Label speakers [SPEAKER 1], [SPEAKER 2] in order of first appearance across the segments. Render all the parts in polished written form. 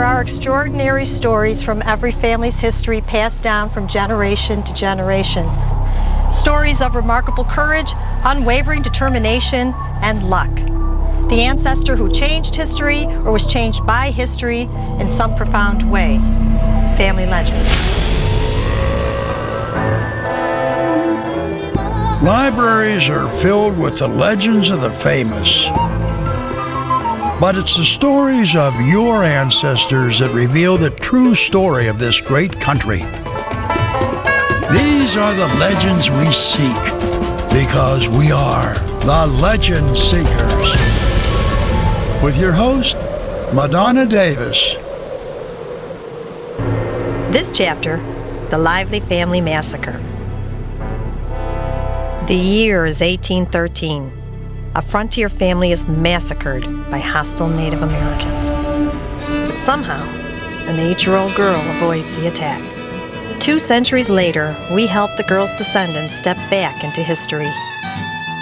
[SPEAKER 1] There are extraordinary stories from every family's history passed down from generation to generation. Stories of remarkable courage, unwavering determination, and luck. The ancestor who changed history or was changed by history in some profound way. Family legend.
[SPEAKER 2] Libraries are filled with the legends of the famous. But it's the stories of your ancestors that reveal the true story of this great country. These are the legends we seek, because we are the Legend Seekers. With your host, Madonna Davis.
[SPEAKER 1] This chapter, the Lively Family Massacre. The year is 1813. A frontier family is massacred by hostile Native Americans. But somehow, an 8-year-old girl avoids the attack. 2 centuries later, we help the girl's descendants step back into history.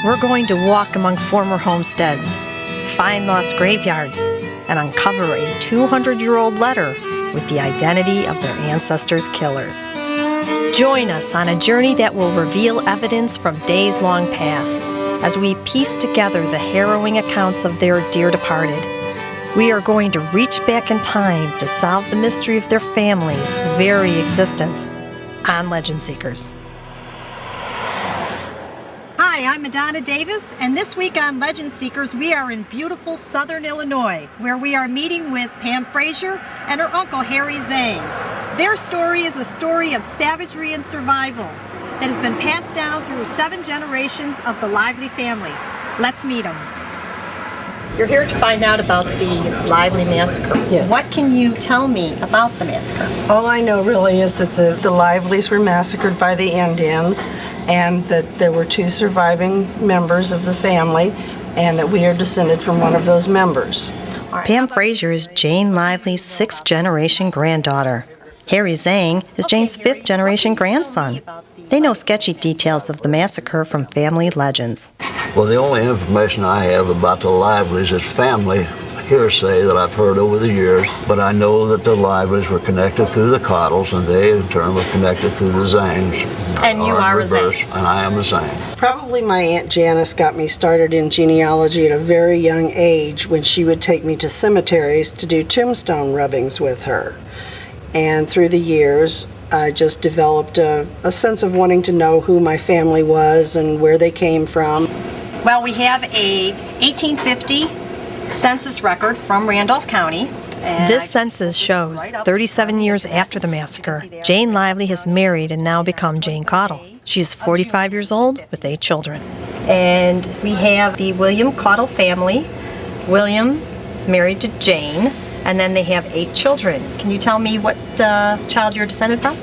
[SPEAKER 1] We're going to walk among former homesteads, find lost graveyards, and uncover a 200-year-old letter with the identity of their ancestors' killers. Join us on a journey that will reveal evidence from days long past as we piece together the harrowing accounts of their dear departed. We are going to reach back in time to solve the mystery of their family's very existence on Legend Seekers. Hi, I'm Madonna Davis, and this week on Legend Seekers, we are in beautiful southern Illinois, where we are meeting with Pam Frazer and her uncle Harry Zhang. Their story is a story of savagery and survival that has been passed down through 7 generations of the Lively family. Let's meet them. You're here to find out about the Lively Massacre.
[SPEAKER 3] Yes.
[SPEAKER 1] What can you tell me about the massacre?
[SPEAKER 3] All I know really is that the Livelies were massacred by the Indians, and that there were 2 surviving members of the family, and that we are descended from one of those members.
[SPEAKER 1] Pam Frazer is Jane Lively's 6th generation granddaughter. Harry Zhang is Jane's 5th generation grandson. They know sketchy details of the massacre from family legends.
[SPEAKER 4] Well, the only information I have about the Livelies is family hearsay that I've heard over the years, but I know that the Livelies were connected through the Cottles, and they in turn were connected through the Zangs.
[SPEAKER 1] And you are a Zang.
[SPEAKER 4] And I am a Zang.
[SPEAKER 3] Probably my Aunt Janice got me started in genealogy at a very young age, when she would take me to cemeteries to do tombstone rubbings with her. And through the years, I just developed a sense of wanting to know who my family was and where they came from.
[SPEAKER 1] Well, we have a 1850 census record from Randolph County. This census shows 37 years after the massacre, Jane Lively has married and now become Jane Cottle. She's 45 years old with 8 children. And we have the William Cottle family. William is married to Jane, and then they have 8 children. Can you tell me what child you're descended from?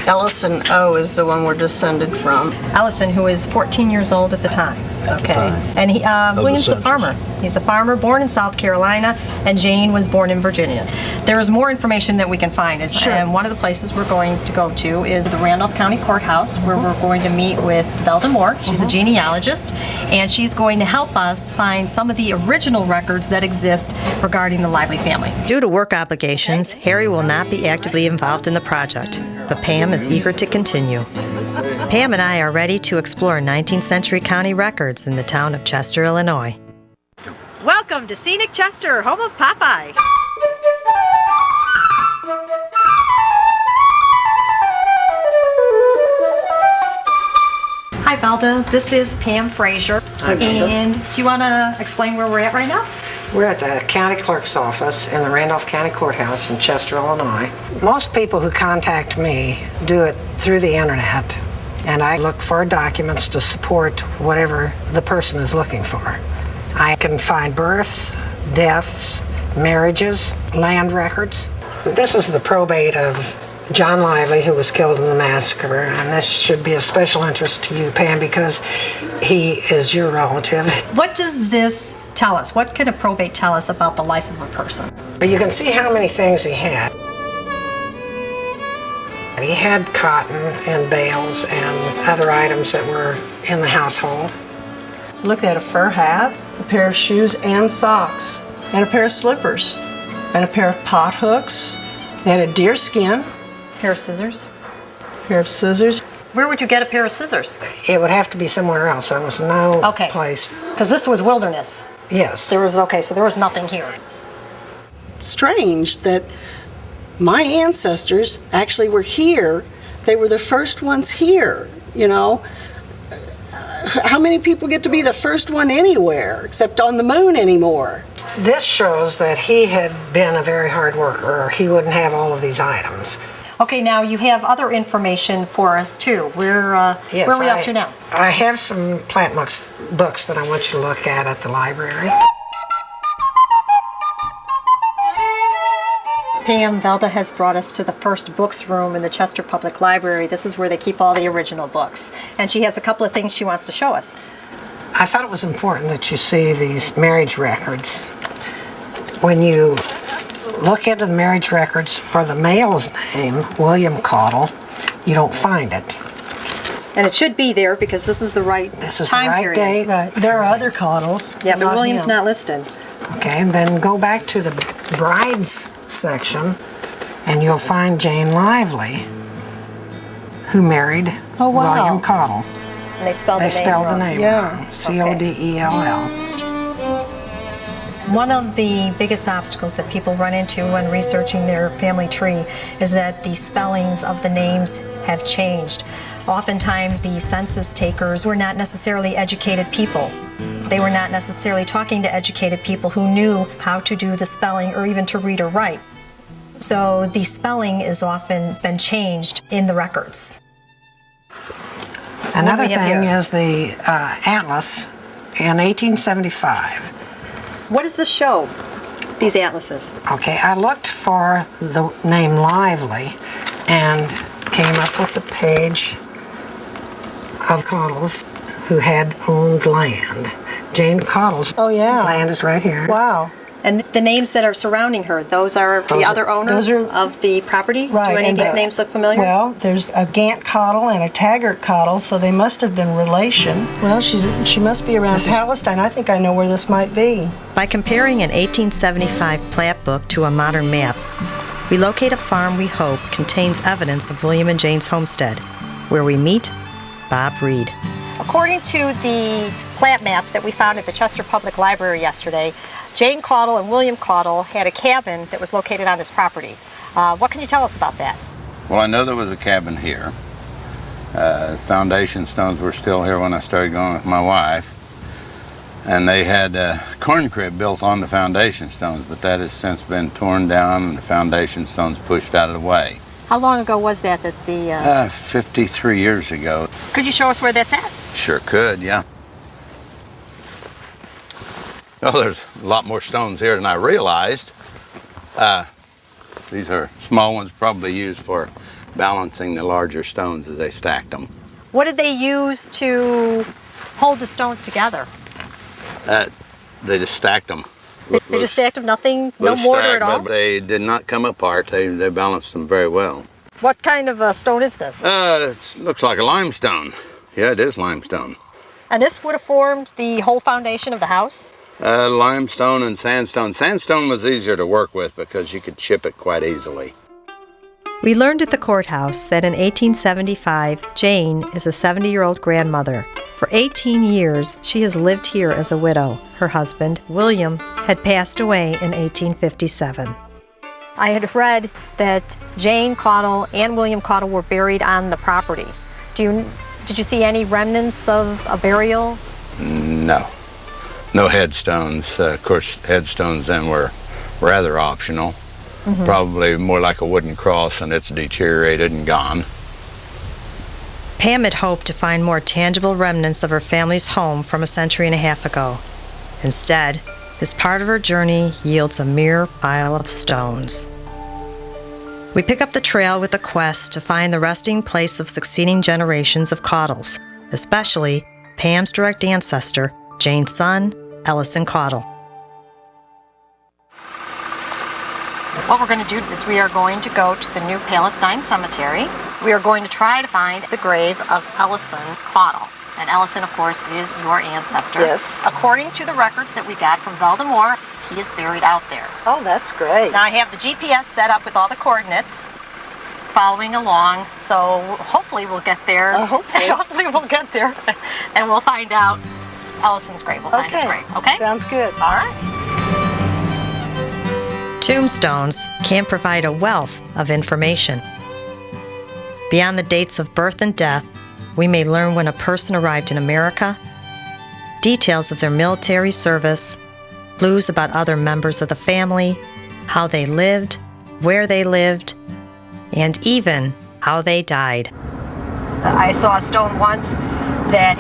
[SPEAKER 3] Ellison O. is the one we're descended from.
[SPEAKER 1] Ellison, who is 14 years old at the time. Okay. And William's a farmer. He's a farmer born in South Carolina, and Jane was born in Virginia. There's more information that we can find.
[SPEAKER 3] Sure.
[SPEAKER 1] And one of the places we're going to go to is the Randolph County Courthouse, where we're going to meet with Velda Moore. She's a genealogist, and she's going to help us find some of the original records that exist regarding the Lively family. Due to work obligations, Harry will not be actively involved in the project, but Pam is eager to continue. Pam and I are ready to explore 19th century county records in the town of Chester, Illinois. Welcome to scenic Chester, home of Popeye. Hi, Velda. This is Pam Frazer.
[SPEAKER 5] Hi, Velda.
[SPEAKER 1] And do you want to explain where we're at right now?
[SPEAKER 5] We're at the county clerk's office in the Randolph County Courthouse in Chester, Illinois. Most people who contact me do it through the internet, and I look for documents to support whatever the person is looking for. I can find births, deaths, marriages, land records. This is the probate of John Lively, who was killed in the massacre, and this should be of special interest to you, Pam, because he is your relative.
[SPEAKER 1] What does this tell us? What can a probate tell us about the life of a person?
[SPEAKER 5] But you can see how many things he had. He had cotton and bales and other items that were in the household.
[SPEAKER 3] Look at a fur hat, a pair of shoes and socks, and a pair of slippers. and a pair of pot hooks. They had a deer skin,
[SPEAKER 1] Pair of scissors.
[SPEAKER 3] pair of scissors.
[SPEAKER 1] Where would you get a pair of scissors?
[SPEAKER 5] It would have to be somewhere else. There was no
[SPEAKER 1] Okay.
[SPEAKER 5] place.
[SPEAKER 1] Because this was wilderness.
[SPEAKER 5] Yes.
[SPEAKER 1] So there was nothing here.
[SPEAKER 3] Strange that my ancestors actually were here. They were the first ones here, you know. How many people get to be the first one anywhere, except on the moon anymore?
[SPEAKER 5] This shows that he had been a very hard worker, or he wouldn't have all of these items.
[SPEAKER 1] Okay, now you have other information for us too. Where are we up to now?
[SPEAKER 5] I have some plant books that I want you to look at the library.
[SPEAKER 1] Pam, Velda has brought us to the first books room in the Chester Public Library. This is where they keep all the original books. And she has a couple of things she wants to show us.
[SPEAKER 5] I thought it was important that you see these marriage records. When you look into the marriage records for the male's name, William Caudle, you don't find it.
[SPEAKER 1] And it should be there because this is the right
[SPEAKER 5] This is
[SPEAKER 1] time
[SPEAKER 5] the right
[SPEAKER 1] period.
[SPEAKER 5] date.
[SPEAKER 3] Right. There are other Caudles.
[SPEAKER 1] Yeah, but William's
[SPEAKER 3] him.
[SPEAKER 1] not listed.
[SPEAKER 5] Okay, and then go back to the brides section, and you'll find Jane Lively, who married
[SPEAKER 3] Oh, wow.
[SPEAKER 5] William Caudle.
[SPEAKER 1] And they spelled
[SPEAKER 5] They
[SPEAKER 1] the name
[SPEAKER 5] spelled the
[SPEAKER 1] wrong.
[SPEAKER 5] name
[SPEAKER 3] Yeah.
[SPEAKER 5] wrong. Codell.
[SPEAKER 1] One of the biggest obstacles that people run into when researching their family tree is that the spellings of the names have changed. Oftentimes, the census takers were not necessarily educated people. They were not necessarily talking to educated people who knew how to do the spelling or even to read or write. So the spelling has often been changed in the records.
[SPEAKER 5] Another
[SPEAKER 1] we have
[SPEAKER 5] thing
[SPEAKER 1] here?
[SPEAKER 5] is the atlas in 1875.
[SPEAKER 1] What does this show, these atlases?
[SPEAKER 5] Okay, I looked for the name Lively and came up with the page of Caudles who had owned land. Jane Caudle's land is right here.
[SPEAKER 3] Wow.
[SPEAKER 1] And the names that are surrounding her, those are the other owners of the property?
[SPEAKER 3] Right.
[SPEAKER 1] Do any of
[SPEAKER 3] and
[SPEAKER 1] these names look familiar?
[SPEAKER 3] Well, there's a Gant Caudle and a Taggart Caudle, so they must have been relation. Well, she must be around Palestine. I think I know where this might be.
[SPEAKER 1] By comparing an 1875 plat book to a modern map, we locate a farm we hope contains evidence of William and Jane's homestead, where we meet Bob Reed. According to the plat map that we found at the Chester Public Library yesterday, Jane Caudle and William Caudle had a cabin that was located on this property. What can you tell us about that?
[SPEAKER 6] Well, I know there was a cabin here. Foundation stones were still here when I started going with my wife. And they had a corn crib built on the foundation stones, but that has since been torn down and the foundation stones pushed out of the way.
[SPEAKER 1] How long ago was that the...
[SPEAKER 6] 53 years ago.
[SPEAKER 1] Could you show us where that's at?
[SPEAKER 6] Sure could, yeah. Oh, there's a lot more stones here than I realized. These are small ones, probably used for balancing the larger stones as they stacked them.
[SPEAKER 1] What did they use to hold the stones together?
[SPEAKER 6] They just stacked them.
[SPEAKER 1] They just stacked them, nothing, no
[SPEAKER 6] Loose
[SPEAKER 1] mortar
[SPEAKER 6] stack,
[SPEAKER 1] at all?
[SPEAKER 6] but they did not come apart. They balanced them very well.
[SPEAKER 1] What kind of a stone is this?
[SPEAKER 6] It looks like a limestone. Yeah, it is limestone.
[SPEAKER 1] And this would have formed the whole foundation of the house?
[SPEAKER 6] Limestone and sandstone. Sandstone was easier to work with because you could chip it quite easily.
[SPEAKER 1] We learned at the courthouse that in 1875, Jane is a 70-year-old grandmother. For 18 years, she has lived here as a widow. Her husband, William, had passed away in 1857. I had read that Jane Caudle and William Caudle were buried on the property. Did you see any remnants of a burial?
[SPEAKER 6] No. No headstones. Of course, headstones then were rather optional. Mm-hmm. Probably more like a wooden cross, and it's deteriorated and gone.
[SPEAKER 1] Pam had hoped to find more tangible remnants of her family's home from a century and a half ago. Instead, this part of her journey yields a mere pile of stones. We pick up the trail with a quest to find the resting place of succeeding generations of Caudles, especially Pam's direct ancestor, Jane's son, Ellison Caudle. What we're going to do is we are going to go to the New Palestine Cemetery. We are going to try to find the grave of Ellison Caudle. And Ellison, of course, is your ancestor.
[SPEAKER 3] Yes.
[SPEAKER 1] According to the records that we got from Valdemar, he is buried out there.
[SPEAKER 3] Oh, that's great.
[SPEAKER 1] Now I have the GPS set up with all the coordinates following along, so hopefully we'll get there. Hopefully we'll get there and we'll find out Ellison's grave. We'll find his grave, okay?
[SPEAKER 3] Sounds good.
[SPEAKER 1] All right. Tombstones can provide a wealth of information. Beyond the dates of birth and death, we may learn when a person arrived in America, details of their military service, clues about other members of the family, how they lived, where they lived, and even how they died. I saw a stone once that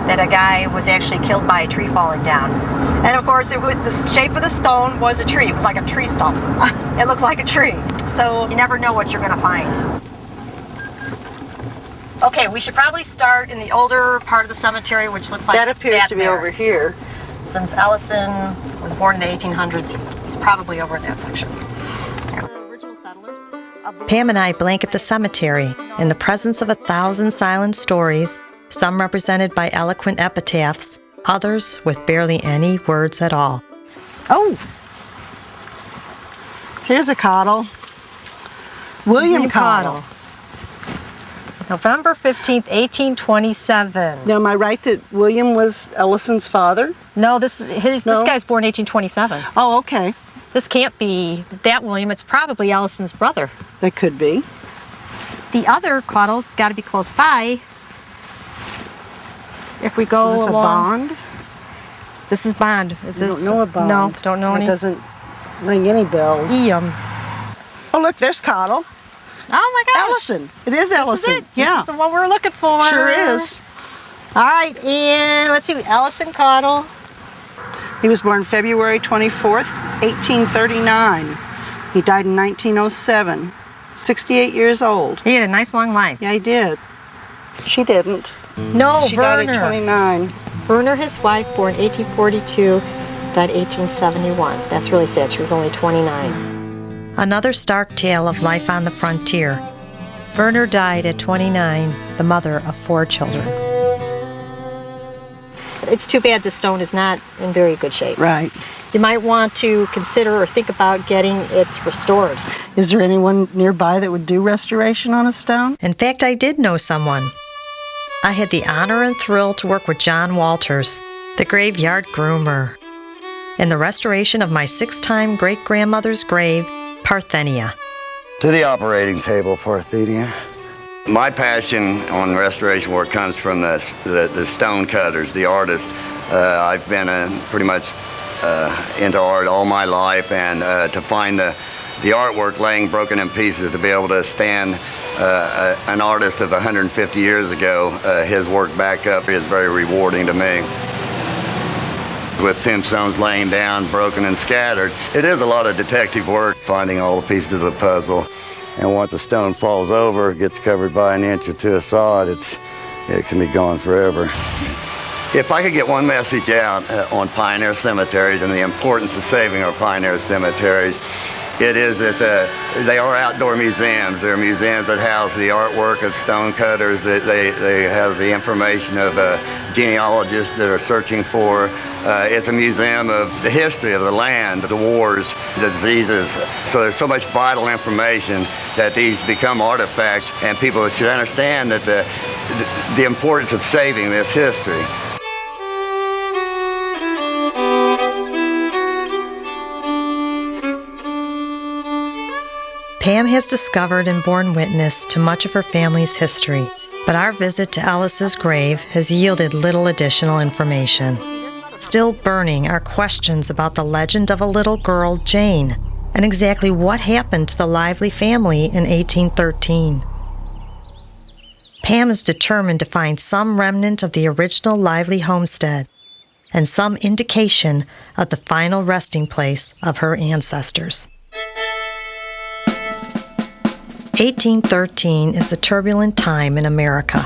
[SPEAKER 1] a guy was actually killed by a tree falling down. And of course, the shape of the stone was a tree. It was like a tree stump. It looked like a tree. So you never know what you're going to find. Okay, we should probably start in the older part of the cemetery, which looks like
[SPEAKER 3] that appears to be
[SPEAKER 1] there.
[SPEAKER 3] over here.
[SPEAKER 1] Since Ellison was born in the 1800s, he's probably over in that section. Pam and I blanket the cemetery in the presence of 1,000 silent stories, some represented by eloquent epitaphs, others with barely any words at all.
[SPEAKER 3] Oh, here's a coddle. William Coddle.
[SPEAKER 1] November 15th, 1827.
[SPEAKER 3] Now, am I right that William was Ellison's father?
[SPEAKER 1] No, this guy's born 1827.
[SPEAKER 3] Oh, okay.
[SPEAKER 1] This can't be that William. It's probably Ellison's brother.
[SPEAKER 3] That could be.
[SPEAKER 1] The other Coddle's got to be close by. If we go
[SPEAKER 3] Is this
[SPEAKER 1] along.
[SPEAKER 3] a bond?
[SPEAKER 1] This is Bond. Is this?
[SPEAKER 3] Don't know a bond.
[SPEAKER 1] No, don't know any.
[SPEAKER 3] It doesn't ring any bells. Oh, look, there's Coddle.
[SPEAKER 1] Oh my gosh.
[SPEAKER 3] Ellison. It is Ellison.
[SPEAKER 1] This is it.
[SPEAKER 3] Yeah.
[SPEAKER 1] This is the one we're looking for.
[SPEAKER 3] Sure is.
[SPEAKER 1] All right, and let's see, Ellison Coddle.
[SPEAKER 3] He was born February 24th, 1839. He died in 1907. 68 years old.
[SPEAKER 1] He had a nice long life.
[SPEAKER 3] Yeah, he did. She didn't.
[SPEAKER 1] No,
[SPEAKER 3] She
[SPEAKER 1] Werner.
[SPEAKER 3] died at 29.
[SPEAKER 1] Werner, his wife, born 1842, died 1871. That's really sad. She was only 29. Another stark tale of life on the frontier. Werner died at 29, the mother of 4 children. It's too bad the stone is not in very good shape.
[SPEAKER 3] Right.
[SPEAKER 1] You might want to consider or think about getting it restored.
[SPEAKER 3] Is there anyone nearby that would do restoration on a stone?
[SPEAKER 1] In fact, I did know someone. I had the honor and thrill to work with John Walters, the graveyard groomer, in the restoration of my 6-time great-grandmother's grave, Parthenia.
[SPEAKER 7] To the operating table, Parthenia. My passion on restoration work comes from the stone cutters, the artists. I've been pretty much into art all my life, and to find the artwork laying broken in pieces, to be able to stand an artist of 150 years ago, his work back up, is very rewarding to me. With tombstones laying down, broken and scattered, it is a lot of detective work, finding all the pieces of the puzzle. And once a stone falls over, gets covered by an inch or two of sod, it can be gone forever. If I could get one message out on pioneer cemeteries and the importance of saving our pioneer cemeteries, it is that they are outdoor museums. They're museums that house the artwork of stone cutters. They have the information of genealogists that are searching for. It's a museum of the history of the land, the wars, the diseases. So there's so much vital information that these become artifacts, and people should understand that the importance of saving this history.
[SPEAKER 1] Pam has discovered and borne witness to much of her family's history, but our visit to Ellis's grave has yielded little additional information. Still burning are questions about the legend of a little girl, Jane, and exactly what happened to the Lively family in 1813. Pam is determined to find some remnant of the original Lively homestead and some indication of the final resting place of her ancestors. 1813 is a turbulent time in America.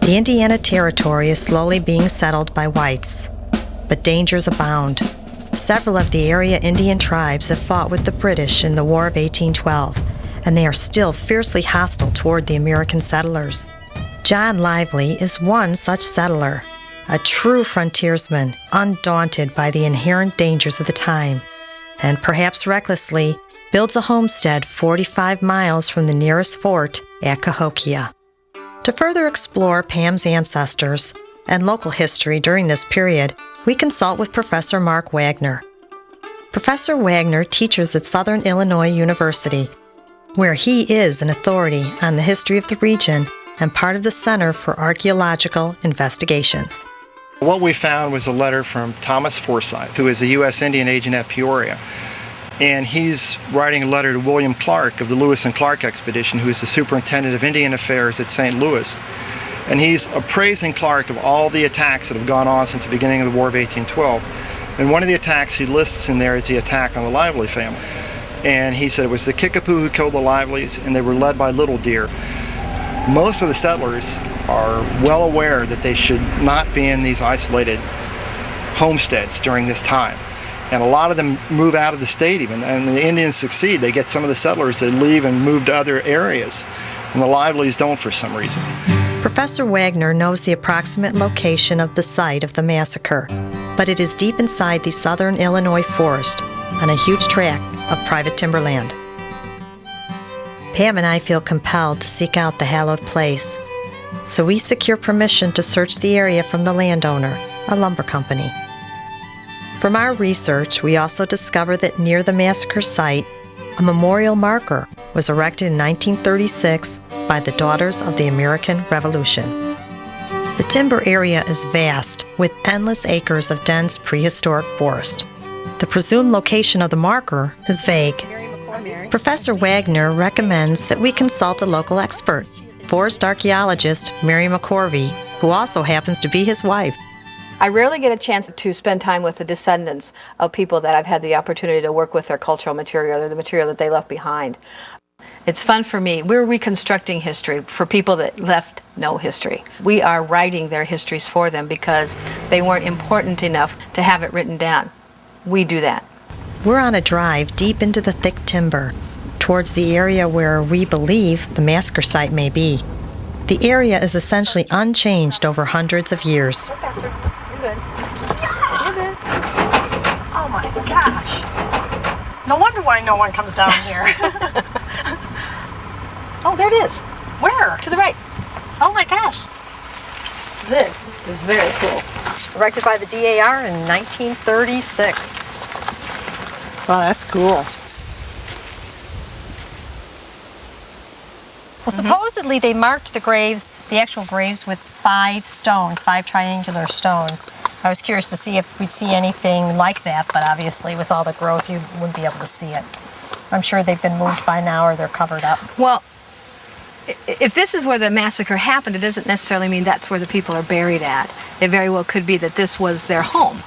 [SPEAKER 1] The Indiana Territory is slowly being settled by whites, but dangers abound. Several of the area Indian tribes have fought with the British in the War of 1812, and they are still fiercely hostile toward the American settlers. John Lively is one such settler, a true frontiersman, undaunted by the inherent dangers of the time, and perhaps recklessly builds a homestead 45 miles from the nearest fort at Cahokia. To further explore Pam's ancestors and local history during this period, we consult with Professor Mark Wagner. Professor Wagner teaches at Southern Illinois University, where he is an authority on the history of the region and part of the Center for Archaeological Investigations.
[SPEAKER 8] What we found was a letter from Thomas Forsyth, who is a U.S. Indian agent at Peoria. And he's writing a letter to William Clark of the Lewis and Clark expedition, who is the superintendent of Indian Affairs at St. Louis. And he's appraising Clark of all the attacks that have gone on since the beginning of the War of 1812. And one of the attacks he lists in there is the attack on the Lively family. And he said it was the Kickapoo who killed the Livelies, and they were led by Little Deer. Most of the settlers are well aware that they should not be in these isolated homesteads during this time. And a lot of them move out of the state even, and the Indians succeed. They get some of the settlers that leave and move to other areas, and the Livelies don't for some reason.
[SPEAKER 1] Professor Wagner knows the approximate location of the site of the massacre, but it is deep inside the southern Illinois forest on a huge tract of private timberland. Pam and I feel compelled to seek out the hallowed place, so we secure permission to search the area from the landowner, a lumber company. From our research, we also discover that near the massacre site, a memorial marker was erected in 1936 by the Daughters of the American Revolution. The timber area is vast, with endless acres of dense prehistoric forest. The presumed location of the marker is vague. Professor Wagner recommends that we consult a local expert, forest archaeologist Mary McCorvey, who also happens to be his wife.
[SPEAKER 9] I rarely get a chance to spend time with the descendants of people that I've had the opportunity to work with their cultural material or the material that they left behind. It's fun for me. We're reconstructing history for people that left no history. We are writing their histories for them because they weren't important enough to have it written down. We do that.
[SPEAKER 1] We're on a drive deep into the thick timber, towards the area where we believe the massacre site may be. The area is essentially unchanged over hundreds of years.
[SPEAKER 9] You're good. You're good.
[SPEAKER 1] Oh my gosh. No wonder why no one comes down here.
[SPEAKER 9] Oh, there it is.
[SPEAKER 1] Where?
[SPEAKER 9] To the right.
[SPEAKER 1] Oh my gosh.
[SPEAKER 9] This is very cool.
[SPEAKER 1] Erected by the DAR in 1936.
[SPEAKER 3] Wow, that's cool.
[SPEAKER 1] Well, supposedly they marked the graves, the actual graves, with 5 stones, 5 triangular stones. I was curious to see if we'd see anything like that, but obviously with all the growth you wouldn't be able to see it. I'm sure they've been moved by now or they're covered up.
[SPEAKER 9] Well, if this is where the massacre happened, it doesn't necessarily mean that's where the people are buried at. It very well could be that this was their home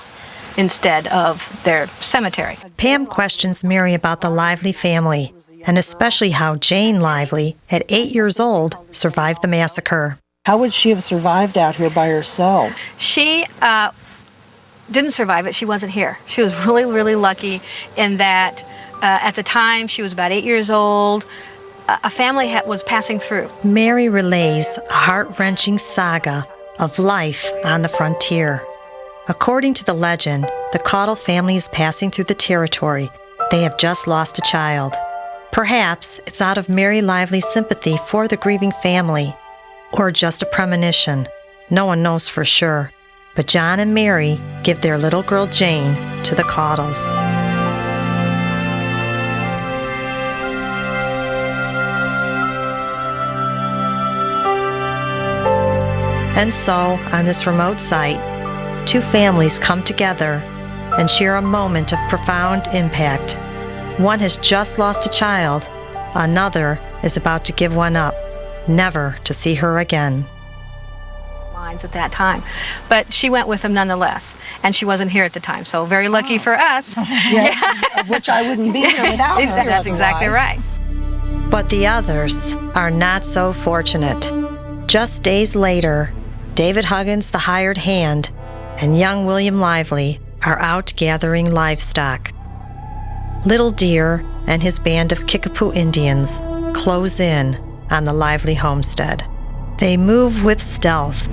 [SPEAKER 9] instead of their cemetery.
[SPEAKER 1] Pam questions Mary about the Lively family, and especially how Jane Lively, at 8 years old, survived the massacre.
[SPEAKER 3] How would she have survived out here by herself?
[SPEAKER 9] She didn't survive it. She wasn't here. She was really, really lucky in that at the time she was about 8 years old. A family was passing through.
[SPEAKER 1] Mary relays a heart-wrenching saga of life on the frontier. According to the legend, the Caudle family is passing through the territory. They have just lost a child. Perhaps it's out of Mary Lively's sympathy for the grieving family, or just a premonition. No one knows for sure. But John and Mary give their little girl Jane to the Caudles. And so, on this remote site, 2 families come together and share a moment of profound impact. One has just lost a child. Another is about to give one up, never to see her again.
[SPEAKER 9] At that time, but she went with them nonetheless, and she wasn't here at the time, so very lucky for us.
[SPEAKER 3] Yes, of which I wouldn't be here without her.
[SPEAKER 9] That's exactly right.
[SPEAKER 1] But the others are not so fortunate. Just days later, David Huggins, the hired hand, and young William Lively are out gathering livestock. Little Deer and his band of Kickapoo Indians close in on the Lively homestead. They move with stealth.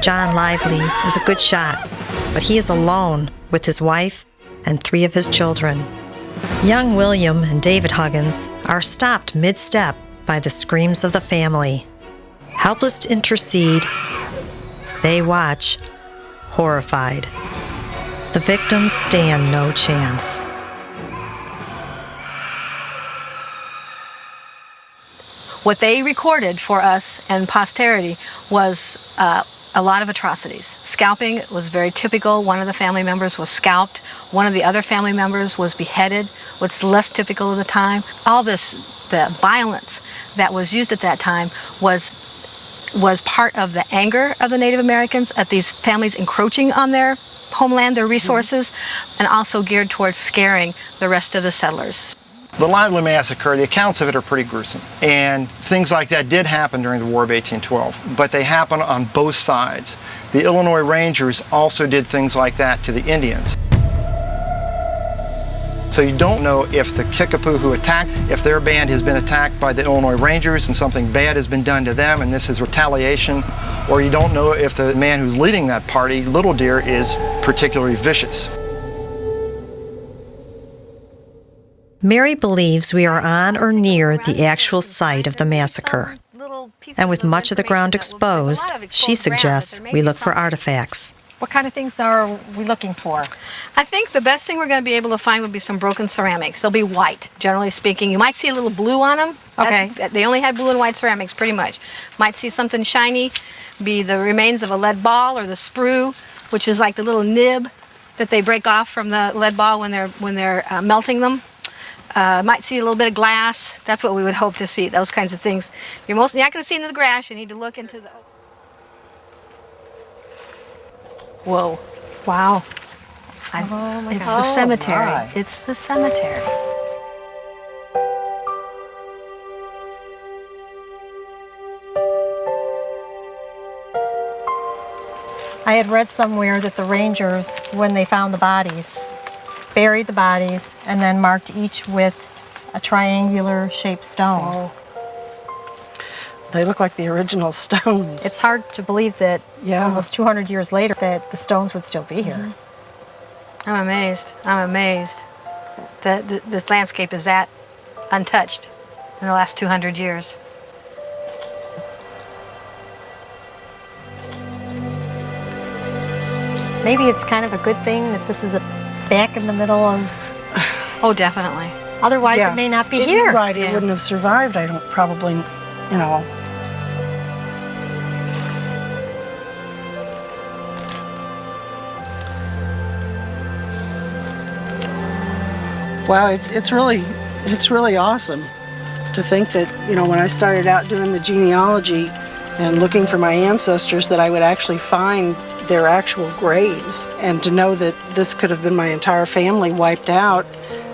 [SPEAKER 1] John Lively is a good shot, but he is alone with his wife and 3 of his children. Young William and David Huggins are stopped mid-step by the screams of the family. Helpless to intercede, they watch, horrified. The victims stand no chance.
[SPEAKER 9] What they recorded for us and posterity was a lot of atrocities. Scalping was very typical. One of the family members was scalped. One of the other family members was beheaded. What's less typical of the time. All this, the violence that was used at that time was part of the anger of the Native Americans at these families encroaching on their homeland, their resources, and also geared towards scaring the rest of the settlers.
[SPEAKER 8] The Lively Massacre, the accounts of it are pretty gruesome. And things like that did happen during the War of 1812, but they happened on both sides. The Illinois Rangers also did things like that to the Indians. So you don't know if the Kickapoo who attacked, if their band has been attacked by the Illinois Rangers and something bad has been done to them and this is retaliation, or you don't know if the man who's leading that party, Little Deer, is particularly vicious.
[SPEAKER 1] Mary believes we are on or near the actual site of the massacre. And with much of the ground exposed, she suggests we look for artifacts.
[SPEAKER 10] What kind of things are we looking for?
[SPEAKER 9] I think the best thing we're going to be able to find would be some broken ceramics. They'll be white, generally speaking. You might see a little blue on them.
[SPEAKER 10] Okay.
[SPEAKER 9] They only had blue and white ceramics, pretty much. Might see something shiny, be the remains of a lead ball or the sprue, which is like the little nib that they break off from the lead ball when they're melting them. Might see a little bit of glass. That's what we would hope to see, those kinds of things. You're not going to see into the grass. You need to look into the... Whoa.
[SPEAKER 10] Wow.
[SPEAKER 9] It's the cemetery.
[SPEAKER 10] My.
[SPEAKER 9] It's the cemetery.
[SPEAKER 10] I had read somewhere that the Rangers, when they found the bodies, buried the bodies and then marked each with a triangular shaped stone.
[SPEAKER 3] They look like the original stones.
[SPEAKER 10] It's hard to believe that almost 200 years later that the stones would still be here.
[SPEAKER 9] I'm amazed. I'm amazed that this landscape is that untouched in the last 200 years.
[SPEAKER 10] Maybe it's kind of a good thing that this is back in the middle of...
[SPEAKER 9] Oh, definitely.
[SPEAKER 10] Otherwise it may not be here.
[SPEAKER 3] Right, it wouldn't have survived, I don't probably, you know. Wow, it's really awesome to think that, you know, when I started out doing the genealogy and looking for my ancestors, that I would actually find their actual graves, and to know that this could have been my entire family wiped out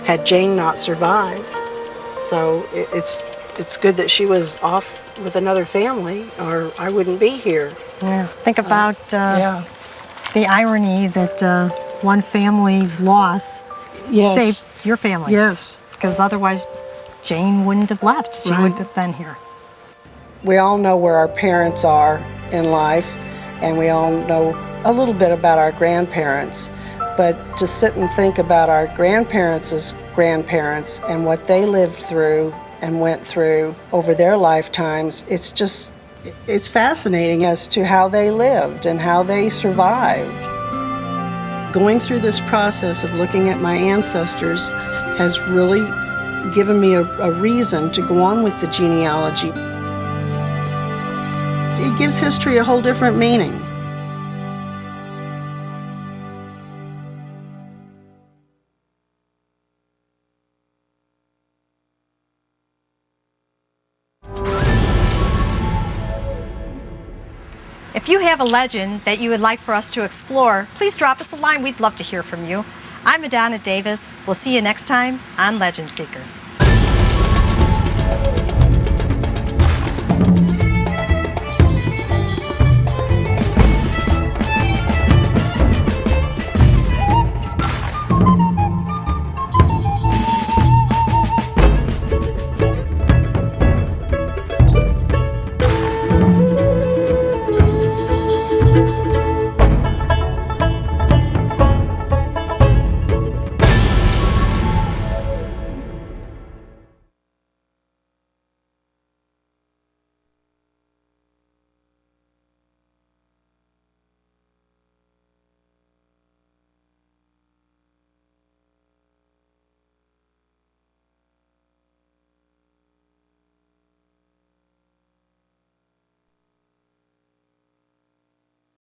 [SPEAKER 3] had Jane not survived. So it's good that she was off with another family, or I wouldn't be here.
[SPEAKER 10] Yeah. Think about the irony that one family's loss saved your family.
[SPEAKER 3] Yes.
[SPEAKER 10] Because otherwise Jane wouldn't have left. She wouldn't have been here.
[SPEAKER 3] We all know where our parents are in life, and we all know a little bit about our grandparents. But to sit and think about our grandparents' grandparents and what they lived through and went through over their lifetimes, it's fascinating as to how they lived and how they survived. Going through this process of looking at my ancestors has really given me a reason to go on with the genealogy. It gives history a whole different meaning.
[SPEAKER 1] If you have a legend that you would like for us to explore, please drop us a line. We'd love to hear from you. I'm Madonna Davis. We'll see you next time on Legend Seekers.